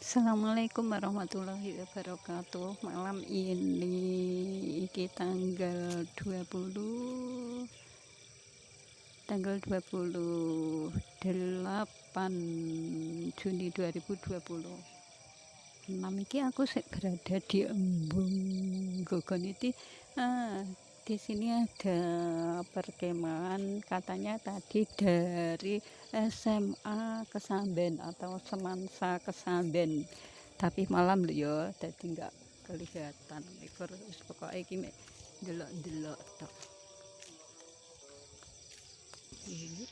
Assalamualaikum warahmatullahi wabarakatuh. Malam ini iki tanggal 28 Juni 2020. Malam iki aku berada di embung Gogon itu. Di sini ada perkemahan, katanya tadi dari SMA Kesamben atau Semansa Kesamben, tapi malam lho ya, jadi nggak kelihatan. Iku wis pokoke iki mek delok-delok tok. Iki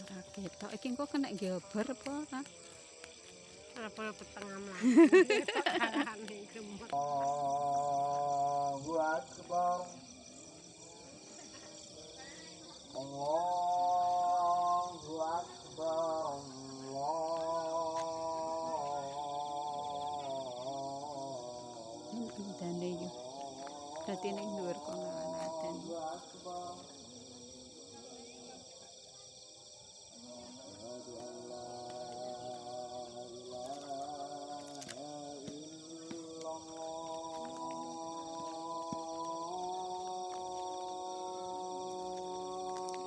ora ketok, iki engko kena geober apa ora? Apa petengah mlaku gemot. Allahu Akbar. Allahu Akbar. Dane yo. Berarti ning dhuwur kono ana adan.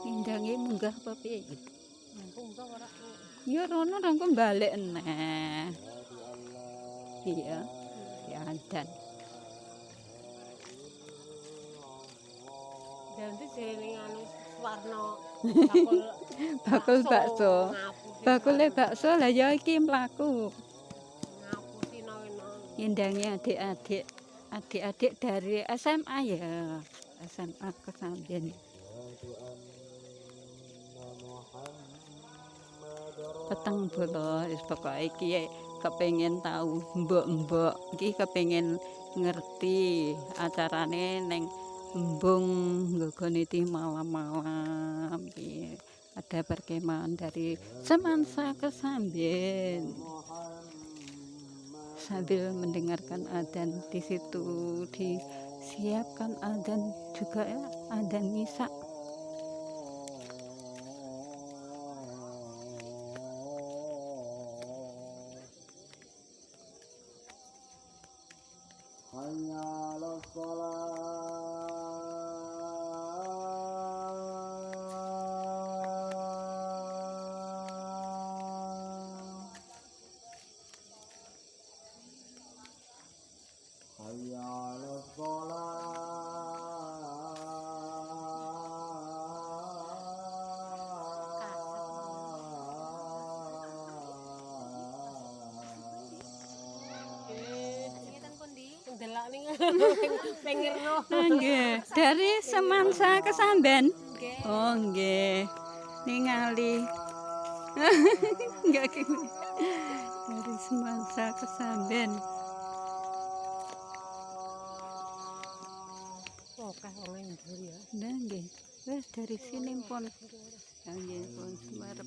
Indange munggah apa piye iki? Munggah ora. Ya rono rangko balik neh. Iya. Ya adan. Ganti sing anu warna Bakul bakso. Bakule bakso lah ya iki mlaku. ngapusi nono. Indange adik-adik dari SMA ya. SMA Kesamben. Peteng bola wis pokoke iki kepengin tahu mbok-mbok iki kepengin ngerti acarane ning embung Gogon itu malam-malam iki. Ada perkemahan dari Semansa Kesamben. Sambil mendengarkan adzan di situ disiapkan adzan juga ya, adzan misa. Hayya 'alas shalah. Hayya 'alas Ndelok ning pengirno. Nggih, dari Semansa Kesamben. Oh nggih. Ningali. Enggak gini. Dari Semansa Kesamben. Oke, wong ndur ya. Nah nggih. Wis dari sini pun. Nggih pun sumarep.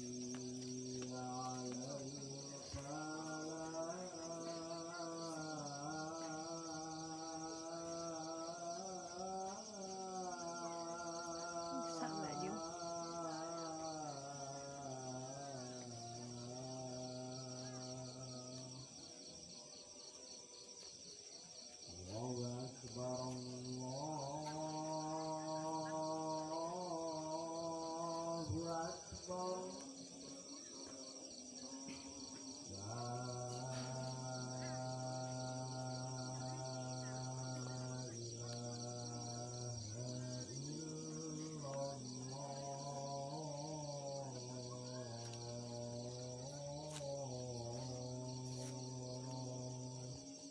Allahu Akbar. Allahu Akbar.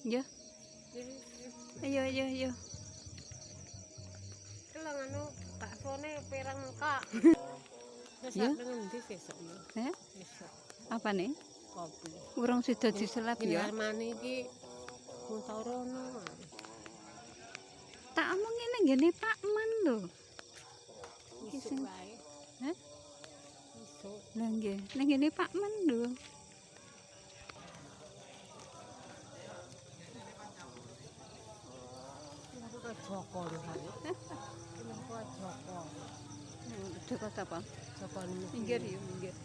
Ya. Ayo ayo ayo. Kelang anu baksone pirang mengkak. Wis Ya. ngendi sesuk ya? Besok Apa nih? kopi. Urung sida diselap ya. Armani iki muntorono. Tak omong ngene ngene Pak Man lho. Isuk wae. Hah? Isuk. Lah nggih, ning ngene Pak Man lho. Kok Joko lho hari. Kok Joko. Joko apa? Joko ini. Minggir yuk, minggir.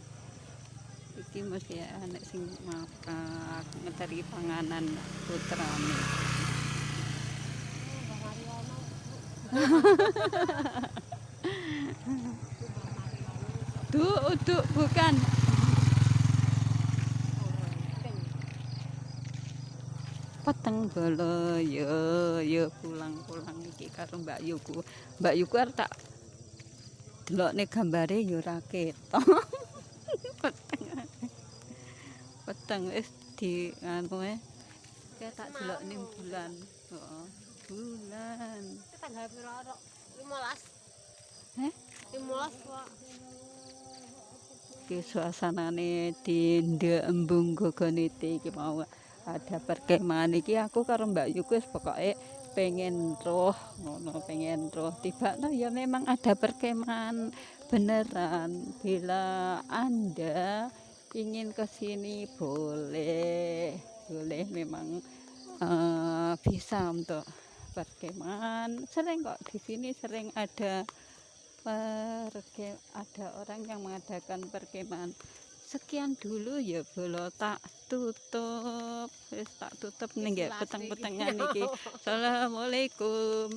Iki mesti anek sing makan ngeteri panganan putrane. Mbah Mariono. Duk bukan. Peteng bolo yo pulang-pulang iki karo Mbak Yuku. Mbak Yuku arep tak delokne gambare yo ora ketok. Peteng wis di anu kayak tak delokne bulan. Heeh. Bulan. Iki tanggal piro rok? 15. Heh, 15 Pak. iki suasanane di ndek embung gogonite iki mau ada perkemahan iki aku karo Mbak Yuku wis pokoke pengen roh ngono pengen roh tibakno ya memang ada perkemahan beneran bila Anda ingin ke sini boleh memang bisa untuk perkemahan sering kok di sini sering ada ada orang yang mengadakan perkemahan. Sekian dulu ya bolo tak tutup. Wis tak tutup ning nggih peteng-petengan iki. Assalamualaikum.